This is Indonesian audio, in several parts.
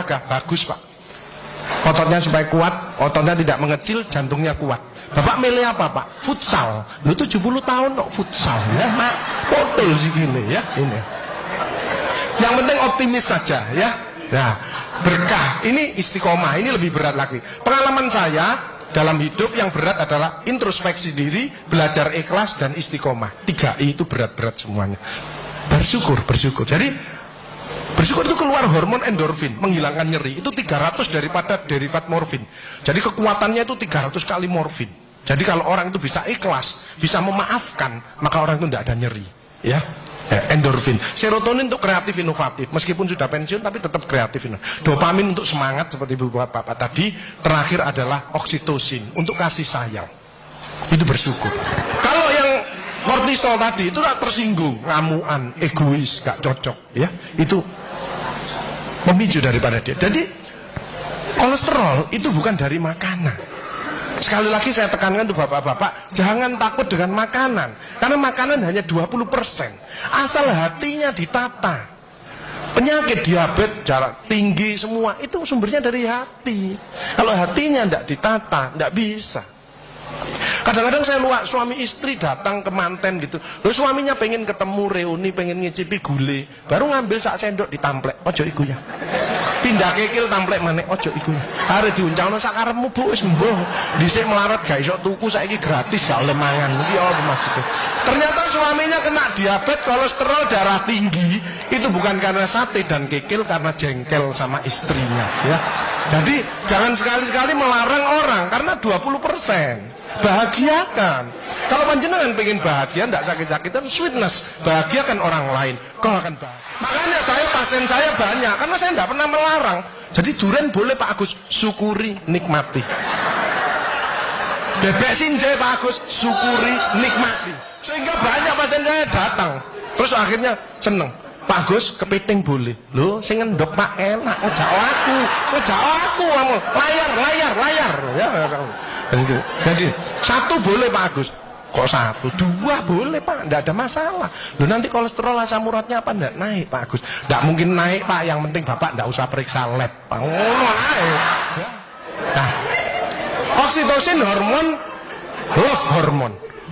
olahraga? Bagus Pak. Ototnya supaya kuat, ototnya tidak mengecil, jantungnya kuat. Bapak milih apa Pak? Futsal. Lu 70 tahun kok futsal ya Mak. Potel sih gini ya ini. Yang penting optimis saja ya. Nah, berkah. Ini istiqomah, ini lebih berat lagi. Pengalaman saya dalam hidup yang berat adalah introspeksi diri, belajar ikhlas, dan istiqomah. 3I itu berat-berat semuanya. Bersyukur. Jadi bersyukur itu keluar hormon endorfin, menghilangkan nyeri. Itu 300 daripada derivat morfin. Jadi kekuatannya itu 300 kali morfin. Jadi kalau orang itu bisa ikhlas, bisa memaafkan, maka orang itu tidak ada nyeri. Ya. Endorfin, serotonin untuk kreatif inovatif, meskipun sudah pensiun tapi tetap kreatif. Dopamin untuk semangat seperti bapak tadi. Terakhir adalah oksitosin untuk kasih sayang. Itu bersyukur. Kalau yang kortisol tadi itu tersinggung, ngamuan, egois, gak cocok, ya itu memicu daripada dia. Jadi kolesterol itu bukan dari makanan. Sekali lagi saya tekankan untuk bapak-bapak, jangan takut dengan makanan, karena makanan hanya 20%. Asal hatinya ditata. Penyakit diabetes, darah tinggi, semua itu sumbernya dari hati. Kalau hatinya tidak ditata, tidak bisa. Kadang-kadang saya lihat suami istri datang ke manten gitu. Loh, suaminya pengen ketemu reuni, pengen ngicipi gule, baru ngambil sak sendok ditamplek, ojo iku ya. Pindah kekil tamplek maneh, ojo iku ya. Are diuncalno sak karepmu Bu, wis mbuh. Dhisik melarat gak iso tuku, saiki gratis gak oleh mangan. Iki apa maksudnya? Ternyata suaminya kena diabetes, kolesterol, darah tinggi. Itu bukan karena sate dan kekil, karena jengkel sama istrinya, ya. Jadi jangan sekali-sekali melarang orang, karena 20%. Bahagiakan. Kalau panjenengan pengen bahagia, tidak sakit-sakitan, sweetness, bahagiakan orang lain, kau akan bahagia. Makanya pasien saya banyak, karena saya tidak pernah melarang. Jadi durian boleh Pak Agus, syukuri, nikmati. Bebek sinjai Pak Agus, syukuri, nikmati. Sehingga banyak pasien saya datang, terus akhirnya seneng. Pak Agus, kepiting boleh. Loh, sing ngendok Pak enak, ngejak aku, layar. Ya, jadi satu boleh Pak Agus. Kok satu? 2 boleh Pak, tidak ada masalah. Loh, nanti kolesterol asam uratnya apa enggak naik Pak Agus? Tidak mungkin naik Pak, yang penting Bapak tidak usah periksa lab Pak. Ya. Nah, oksitosin hormon love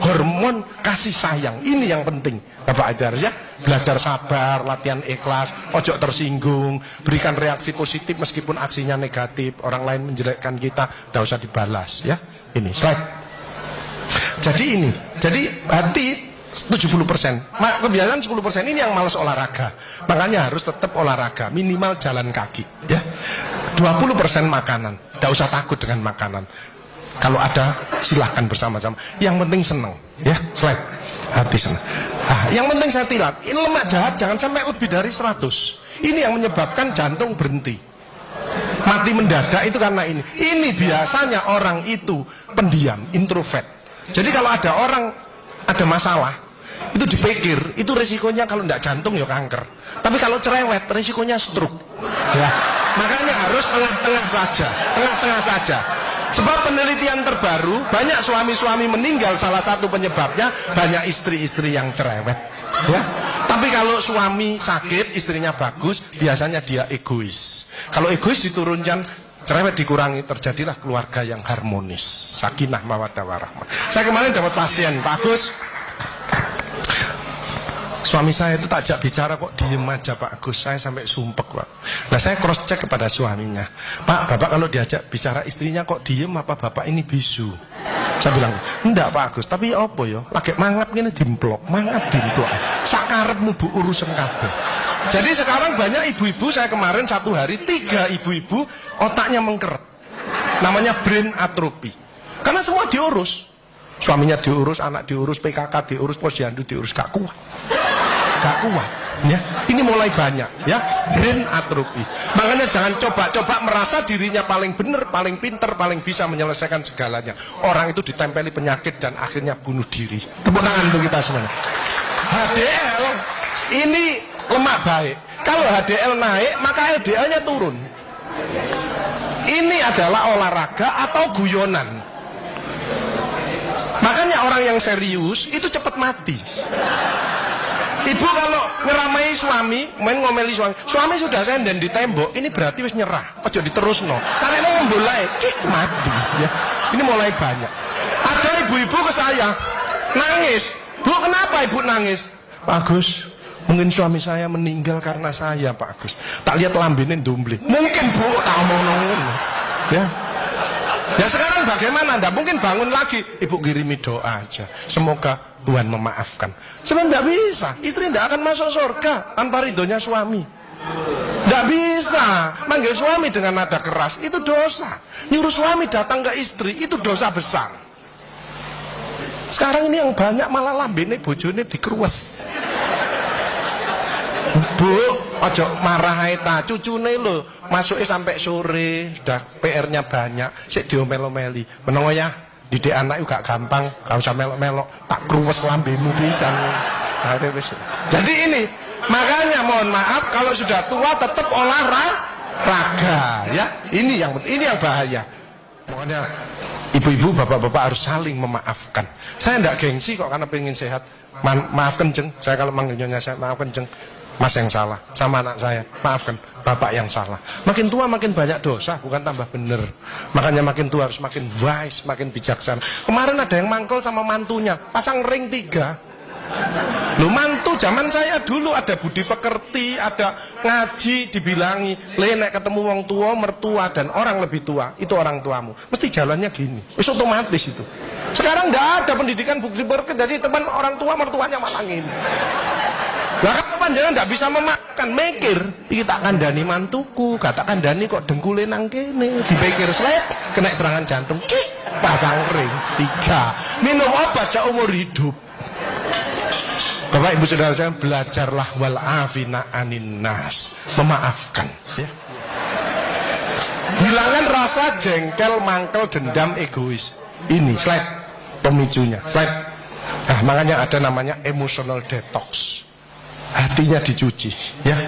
hormon kasih sayang. Ini yang penting Bapak itu harus ya belajar sabar, latihan ikhlas, ojo tersinggung, berikan reaksi positif meskipun aksinya negatif, orang lain menjelekkan kita, tidak usah dibalas ya. Ini slide. Jadi hati 70%, kebiasaan 10% ini yang malas olahraga. Makanya harus tetap olahraga, minimal jalan kaki ya. 20% makanan, tidak usah takut dengan makanan. Kalau ada silahkan bersama-sama. Yang penting senang ya. Slide. Hati senang. Yang penting saya tilat, ini lemak jahat jangan sampai lebih dari 100. Ini yang menyebabkan jantung berhenti, mati mendadak itu karena ini. Ini biasanya orang itu pendiam, introvert. Jadi kalau ada orang ada masalah, itu dipikir, itu resikonya kalau tidak jantung ya kanker. Tapi kalau cerewet, resikonya stroke. Ya. Makanya harus tengah-tengah saja. Sebab penelitian terbaru, banyak suami-suami meninggal, salah satu penyebabnya banyak istri-istri yang cerewet. Ya. Tapi kalau suami sakit, istrinya bagus, biasanya dia egois. Kalau egois diturunkan, cerewet dikurangi, terjadilah keluarga yang harmonis. Sakinah mawaddah warahmah. Saya kemarin dapat pasien, Pak Agus. Suami saya itu tak ajak bicara kok diem aja Pak Agus, saya sampai sumpek Pak. Nah saya cross check kepada suaminya, Pak, Bapak kalau diajak bicara istrinya kok diem, apa Bapak ini bisu? Saya bilang, enggak Pak Agus, tapi apa ya, lagi mangap gini dimplok, sakarepmu Bu urusan kabeh. Jadi sekarang banyak ibu-ibu, saya kemarin satu hari 3 ibu-ibu otaknya mengkeret, namanya brain atrophy, karena semua diurus. Suaminya diurus, anak diurus, PKK diurus, posyandu diurus, gak kuat ya. Ini mulai banyak ya, brain atrophy. Makanya jangan coba-coba merasa dirinya paling benar, paling pinter, paling bisa menyelesaikan segalanya. Orang itu ditempeli penyakit dan akhirnya bunuh diri. Tepuk tangan untuk kita semuanya. HDL ini lemak baik. Kalau HDL naik, maka LDL-nya turun. Ini adalah olahraga atau guyonan. Makanya orang yang serius itu cepat mati. Ibu kalau ngeramai suami, main ngomeli suami sudah senden di tembok, ini berarti wis nyerah. Ojo diterusno. Karena ini mulai mati ya. Ini mulai banyak. Ada ibu-ibu ke saya nangis. Bu, kenapa ibu nangis? Pak Agus, mungkin suami saya meninggal karena saya, Pak Agus. Tak lihat lambene ndumbling. Mungkin Bu, tak omong-omong. Ya. Ya sekarang bagaimana? Nggak mungkin bangun lagi. Ibu kirimi doa aja. Semoga Tuhan memaafkan. Sebenarnya nggak bisa. Istri nggak akan masuk surga tanpa ridhonya suami. Nggak bisa. Manggil suami dengan nada keras itu dosa. Nyuruh suami datang ke istri itu dosa besar. Sekarang ini yang banyak malah lambene bojone dikeruwes. Bu, ojo marah ta, cucune lho, masuknya sampai sore, sudah PR-nya banyak, sik diomel-omeli. Menapa ya? Didik anak juga gampang, gak usah melok-melok, tak kruwes lambemu pisan. Jadi ini, makanya mohon maaf kalau sudah tua tetap olahraga, ya. Ini yang bahaya. Makanya ibu-ibu, bapak-bapak harus saling memaafkan. Saya enggak gengsi kok karena pengen sehat. Maaf kenceng, saya kalau manggilnya saya maaf kenceng. Mas yang salah, sama anak saya, maafkan, bapak yang salah. Makin tua makin banyak dosa, bukan tambah bener. Makanya makin tua harus makin wise, makin bijaksana. Kemarin ada yang mangkel sama mantunya, pasang ring 3. Loh, mantu zaman saya dulu ada budi pekerti, ada ngaji, dibilangi, nek ketemu wong tua, mertua dan orang lebih tua, itu orang tuamu. Mesti jalannya gini, itu otomatis itu. Sekarang nggak ada pendidikan budi pekerti, jadi teman orang tua, mertuanya malah gini. Lah kan panjenengan ndak bisa memakan, mikir, iki tak kandhani mantuku, gak tak kandhani kok dengkule nang kene, dipikir slep, kena serangan jantung, pasang ring 3, minum obat seumur hidup. Bapak Ibu Saudara saya, belajarlah wal afina anin nas, memaafkan ya. Hilangkan rasa jengkel, mangkel, dendam, egois. Ini slide pemicunya, slide. Nah, makanya ada namanya emotional detox. Hatinya dicuci ya,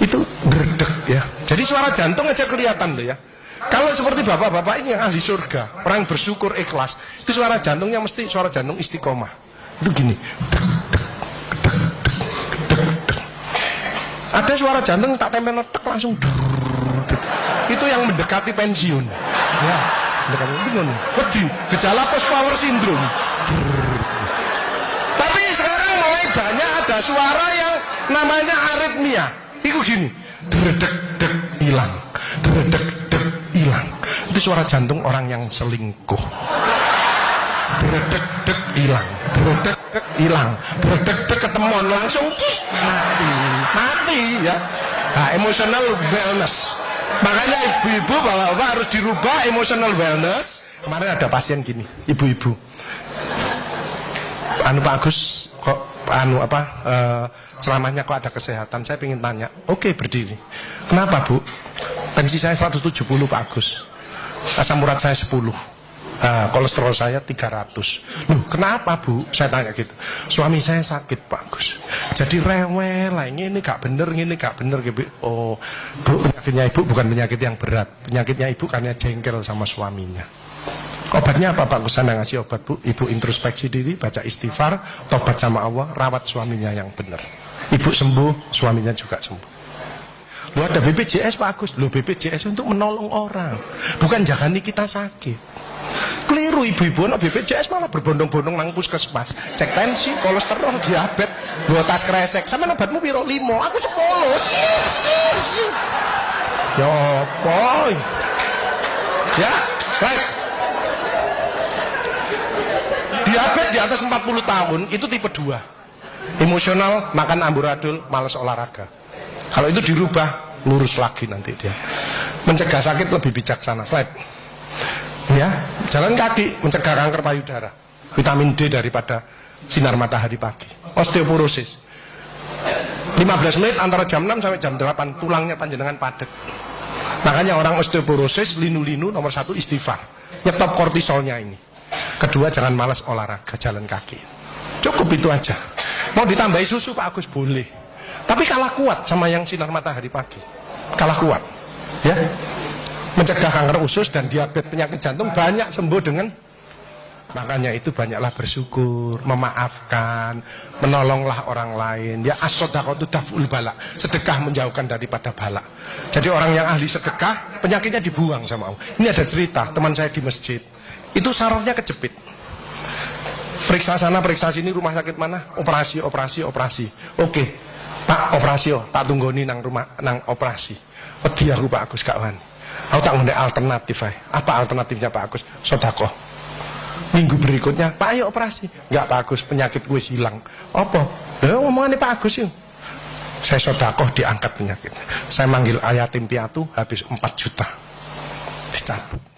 itu berdek ya. Jadi suara jantung aja kelihatan loh ya. Kalau seperti bapak-bapak ini yang ahli surga, orang bersyukur ikhlas, itu suara jantungnya mesti suara jantung istiqomah. Itu gini. Ada suara jantung tak tempel tek langsung. Itu yang mendekati pensiun. Ya, mendekati bingung. Wedi, gejala post power syndrome. Tapi sekarang mulai banyak ada suara yang namanya aritmia. Itu gini, dredek-dek hilang, dredek-dek hilang. Itu suara jantung orang yang selingkuh. Dredek-dek hilang, dredek-dek hilang, dredek-dek ketemuan langsung mati ya. Nah, emotional wellness. Makanya ibu-ibu, bapak-bapak harus dirubah emotional wellness. Kemarin ada pasien gini, ibu-ibu. Pak Agus kok selamanya kok ada kesehatan. Saya ingin tanya. Oke, berdiri. Kenapa Bu? Tensi saya 170 Pak Agus, asam urat saya 10, kolesterol saya 300. Loh, kenapa Bu? Saya tanya gitu. Suami saya sakit Pak Agus, jadi rewel lah, ini gak bener, ini gak bener gitu. Oh Bu, penyakitnya Ibu bukan penyakit yang berat. Penyakitnya Ibu karena jengkel sama suaminya. Obatnya apa Pak Gus? Saya ngasih obat Bu. Ibu introspeksi diri, baca istighfar, tobat sama Allah, rawat suaminya yang benar. Ibu sembuh, suaminya juga sembuh. Lu ada BPJS Pak Agus. Lu BPJS untuk menolong orang, bukan jagani kita sakit. Keliru ibu-ibu, no BPJS malah berbondong-bondong nang puskesmas, cek tensi, kolesterol, diabetes, bawa tas kresek. Sama obatmu piro 5, aku 10. Ya boy. Ya, baik. Diabetes di atas 40 tahun itu tipe 2. Emosional, makan amburadul, malas olahraga. Kalau itu dirubah, lurus lagi nanti dia. Mencegah sakit lebih bijaksana. Slide. Ya, jalan kaki mencegah kanker payudara. Vitamin D daripada sinar matahari pagi. Osteoporosis. 15 menit antara jam 6 sampai jam 8 tulangnya panjenengan padat. Makanya orang osteoporosis, linu-linu nomor 1 istighfar. Nyetop kortisolnya ini. Kedua, jangan malas olahraga, jalan kaki. Cukup itu aja. Mau ditambahi susu Pak Agus boleh, tapi kalah kuat sama yang sinar matahari pagi. Kalah kuat ya. Mencegah kanker usus dan diabetes, penyakit jantung banyak sembuh dengan Makanya itu banyaklah bersyukur, memaafkan, menolonglah orang lain. Ya as-shadaqatu daf'ul bala. Sedekah menjauhkan daripada bala. Jadi orang yang ahli sedekah, penyakitnya dibuang sama Allah. Ini ada cerita, teman saya di masjid. Itu sarafnya kejepit. Periksa sana, periksa sini, rumah sakit mana? Operasi. Oke, Pak, operasi tak tunggoni nang rumah, nang operasi. Wedi aku Pak Agus gak wani. Aku tak ngene alternatif ae. Apa alternatifnya Pak Agus? Sedekah. Minggu berikutnya, Pak ayo operasi. Enggak Pak Agus, penyakit gue hilang. Apa? Ya ngomongannya Pak Agus yuk. Saya sedekah diangkat penyakit. Saya manggil yatim piatu habis 4 juta. Dicabut.